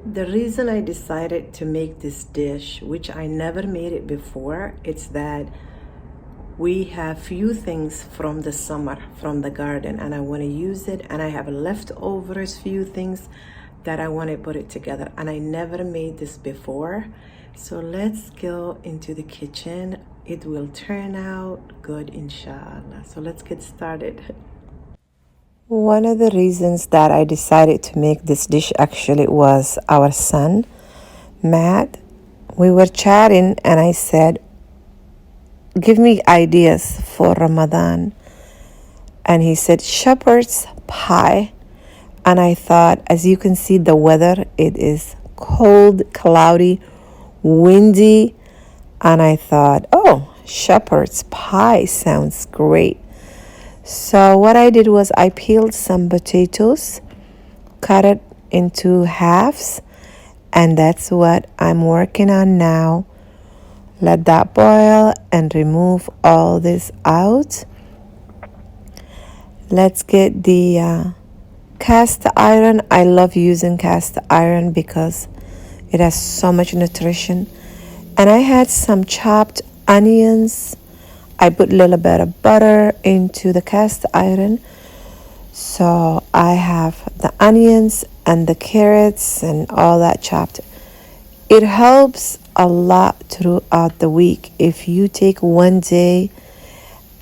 The reason I decided to make this dish, which I never made it before, it's that we have few things from the summer from the garden and I want to use it, and I have leftovers few things that I want to put it together, and I never made this before. So let's go into the kitchen. It will turn out good, inshallah. So let's get started. One of the reasons that I decided to make this dish actually was our son, Matt. We were chatting and I said, give me ideas for Ramadan. And he said, shepherd's pie. And I thought, as you can see, the weather, it is cold, cloudy, windy. And I thought, oh, shepherd's pie sounds great. So what I did was I peeled some potatoes, cut it into halves, and that's what I'm working on now. Let that boil and remove all this out. Let's get the cast iron. I love using cast iron because it has so much nutrition. And I had some chopped onions. I put a little bit of butter into the cast iron. So I have the onions and the carrots and all that chopped. It helps a lot throughout the week if you take one day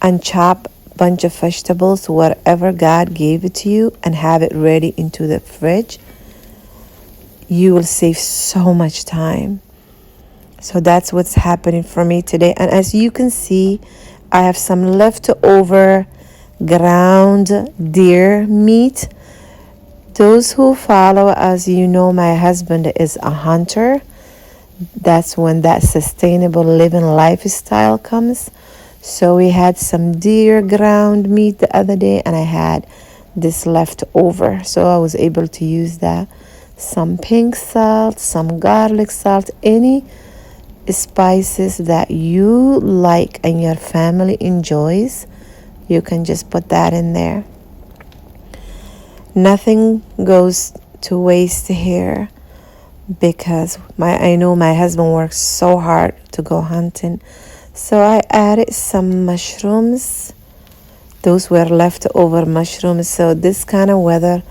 and chop a bunch of vegetables, whatever God gave it to you, and have it ready into the fridge. You will save so much time. So that's what's happening for me today. And as you can see, I have some leftover ground deer meat. Those who follow, as you know, my husband is a hunter. That's when that sustainable living lifestyle comes. So we had some deer ground meat the other day and I had this left over. So I was able to use that. Some pink salt, some garlic salt, any spices that you like and your family enjoys, you can just put that in there. Nothing goes to waste here because I know my husband works so hard to go hunting. So I added some mushrooms. Those were leftover mushrooms. So this kind of weather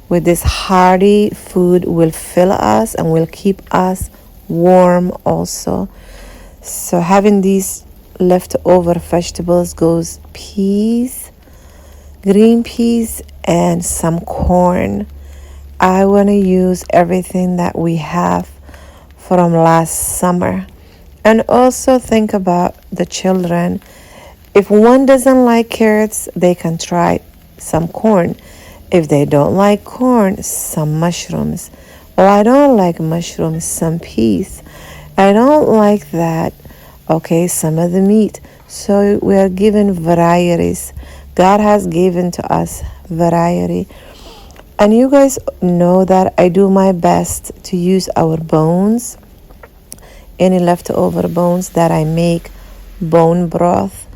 with this hearty food will fill us and will keep us warm also. So having these leftover vegetables goes peas, green peas, and some corn. I want to use everything that we have from last summer. And also think about the children. If one doesn't like carrots, they can try some corn. If they don't like corn, some mushrooms. Oh, I don't like mushrooms, some peas. I don't like that. Okay, some of the meat. So we are given varieties. God has given to us variety. And you guys know that I do my best to use our bones, any leftover bones that I make bone broth,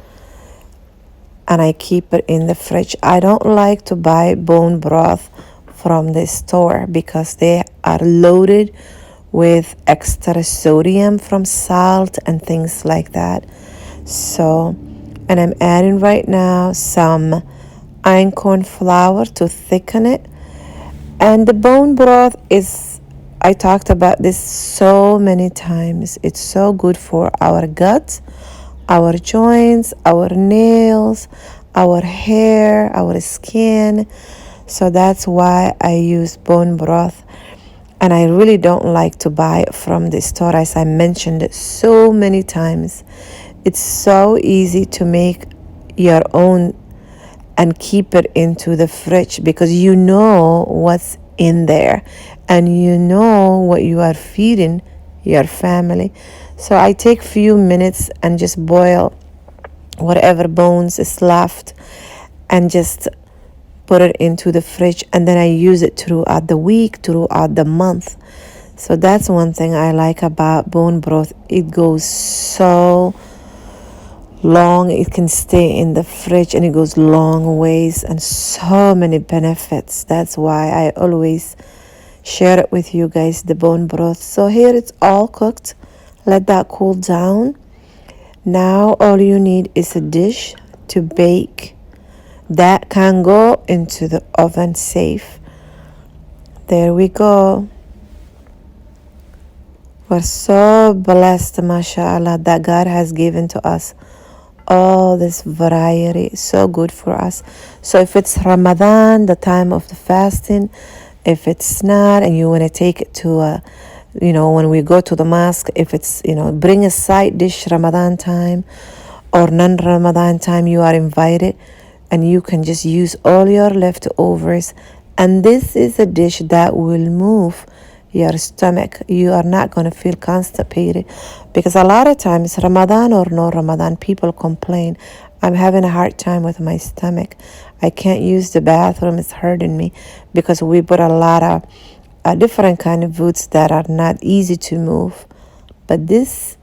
and I keep it in the fridge. I don't like to buy bone broth from the store because they are loaded with extra sodium from salt and things like that. So, and I'm adding right now some einkorn flour to thicken it. And the bone broth is, I talked about this so many times. It's so good for our gut, our joints, our nails, our hair, our skin. So that's why I use bone broth. And I really don't like to buy it from the store, as I mentioned it so many times. It's so easy to make your own and keep it into the fridge because you know what's in there and you know what you are feeding your family. So I take few minutes and just boil whatever bones is left and just put it into the fridge, and then I use it throughout the week, throughout the month. So that's one thing I like about bone broth. It goes so long, it can stay in the fridge and it goes long ways and so many benefits. That's why I always share it with you guys, the bone broth. So here it's all cooked. Let that cool down. Now all you need is a dish to bake that can go into the oven safe. There we go. We're so blessed, mashallah, that God has given to us all this variety. So good for us. So if it's Ramadan, the time of the fasting, if it's not and you want to take it to when we go to the mosque, if it's bring a side dish Ramadan time or non-Ramadan time, you are invited, and you can just use all your leftovers. And this is a dish that will move your stomach. You are not going to feel constipated, because a lot of times, Ramadan or no Ramadan, people complain, I'm having a hard time with my stomach, I can't use the bathroom, it's hurting me, because we put a lot of different kind of foods that are not easy to move. But this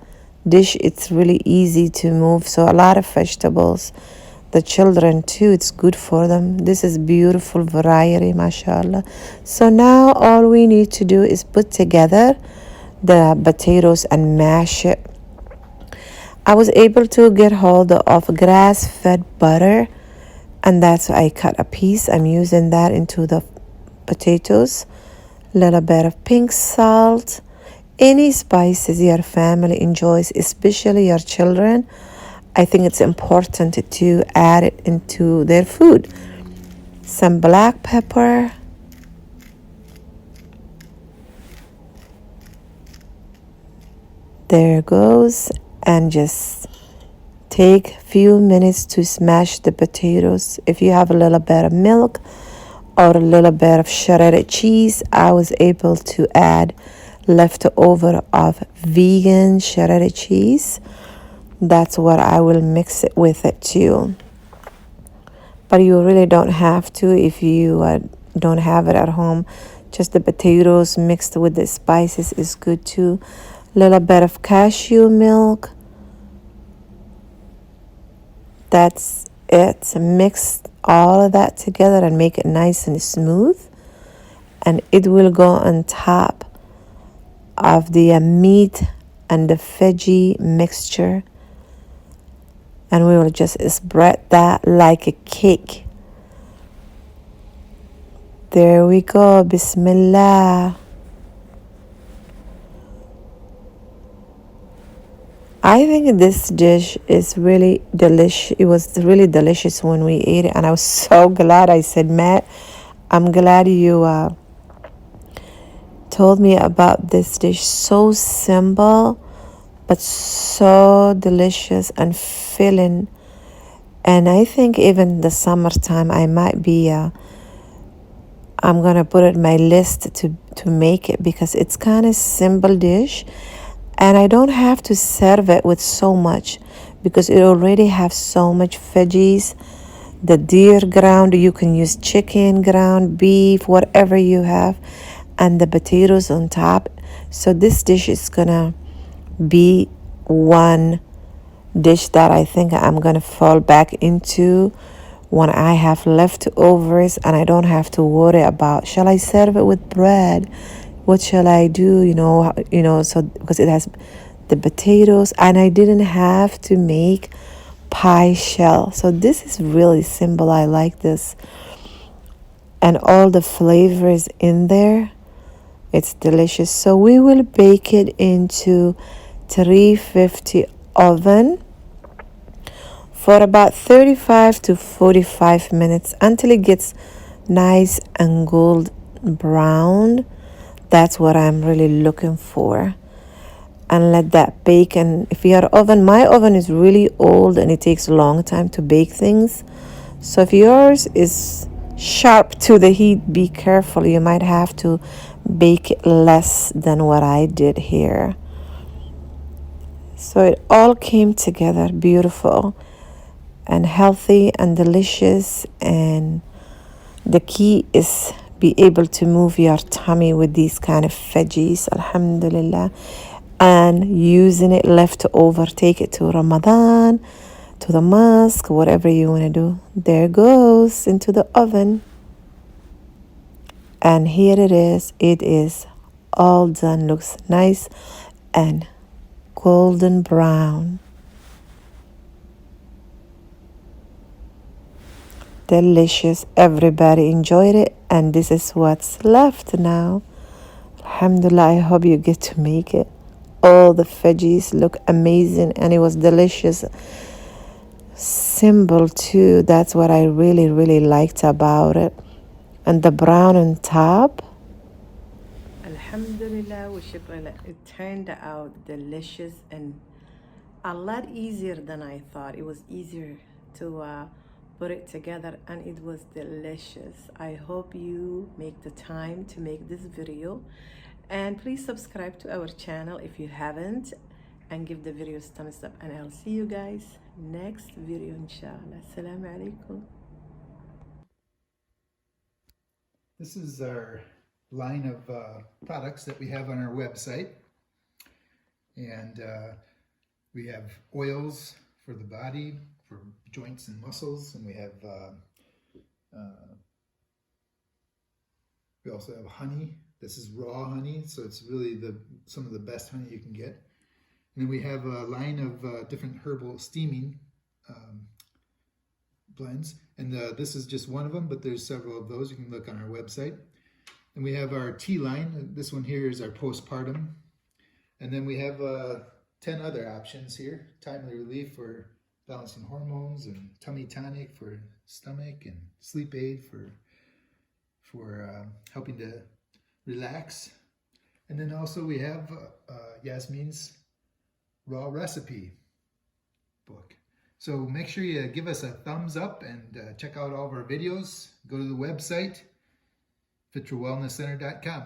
dish, it's really easy to move. So a lot of vegetables, the children too, it's good for them. This is beautiful variety, mashallah. So now all we need to do is put together the potatoes and mash it. I was able to get hold of grass-fed butter, and that's why I cut a piece. I'm using that into the potatoes. Little bit of pink salt, any spices your family enjoys, especially your children. I think it's important to add it into their food. Some black pepper. There goes. And just take a few minutes to smash the potatoes. If you have a little bit of milk or a little bit of shredded cheese, I was able to add leftover of vegan shredded cheese. That's what I will mix it with it too. But you really don't have to if you don't have it at home. Just the potatoes mixed with the spices is good too. Little bit of cashew milk. That's it. Mix all of that together and make it nice and smooth. And it will go on top of the meat and the veggie mixture. And we will just spread that like a cake. There we go. Bismillah. I think this dish is really delicious. It was really delicious when we ate it. And I was so glad. I said, Matt, I'm glad you told me about this dish. So simple, but so delicious and filling. And I think even the summertime, I might be, I'm going to put it in my list to make it, because it's kind of simple dish. And I don't have to serve it with so much, because it already has so much veggies. The deer ground, you can use chicken ground, beef, whatever you have, and the potatoes on top. So this dish is gonna be one dish that I think I'm gonna fall back into when I have leftovers and I don't have to worry about, shall I serve it with bread? What shall I do? So because it has the potatoes, and I didn't have to make pie shell. So this is really simple. I like this. And all the flavors in there. It's delicious. So we will bake it into 350 oven for about 35 to 45 minutes until it gets nice and gold brown. That's what I'm really looking for. And let that bake. And if your oven, my oven is really old and it takes a long time to bake things. So if yours is sharp to the heat, be careful. You might have to bake it less than what I did here. So it all came together beautiful and healthy and delicious. And the key is be able to move your tummy with these kind of veggies, alhamdulillah, and using it left over, take it to Ramadan, to the mosque, whatever you want to do. There goes into the oven. And here it is. It is all done. Looks nice and golden brown. Delicious. Everybody enjoyed it, and this is what's left now. Alhamdulillah, I hope you get to make it. All the veggies look amazing, and it was delicious. Simple too. That's what I really, really liked about it. And the brown on top. Alhamdulillah wa shukrillah. It turned out delicious and a lot easier than I thought. It was easier to put it together, and it was delicious. I hope you make the time to make this video, and please subscribe to our channel if you haven't, and give the videos thumbs up, and I'll see you guys next video inshallah. Assalamu alaikum. This is our line of products that we have on our website, and we have oils for the body, for joints and muscles, and we have we also have honey. This is raw honey, so it's really some of the best honey you can get. And then we have a line of different herbal steaming blends, and this is just one of them, but there's several of those. You can look on our website. And we have our tea line. This one here is our postpartum, and then we have 10 other options here. Timely relief for balancing hormones, and tummy tonic for stomach, and sleep aid for helping to relax. And then also we have Yasmin's raw recipe book. So make sure you give us a thumbs up, and check out all of our videos. Go to the website, fitrawellnesscenter.com.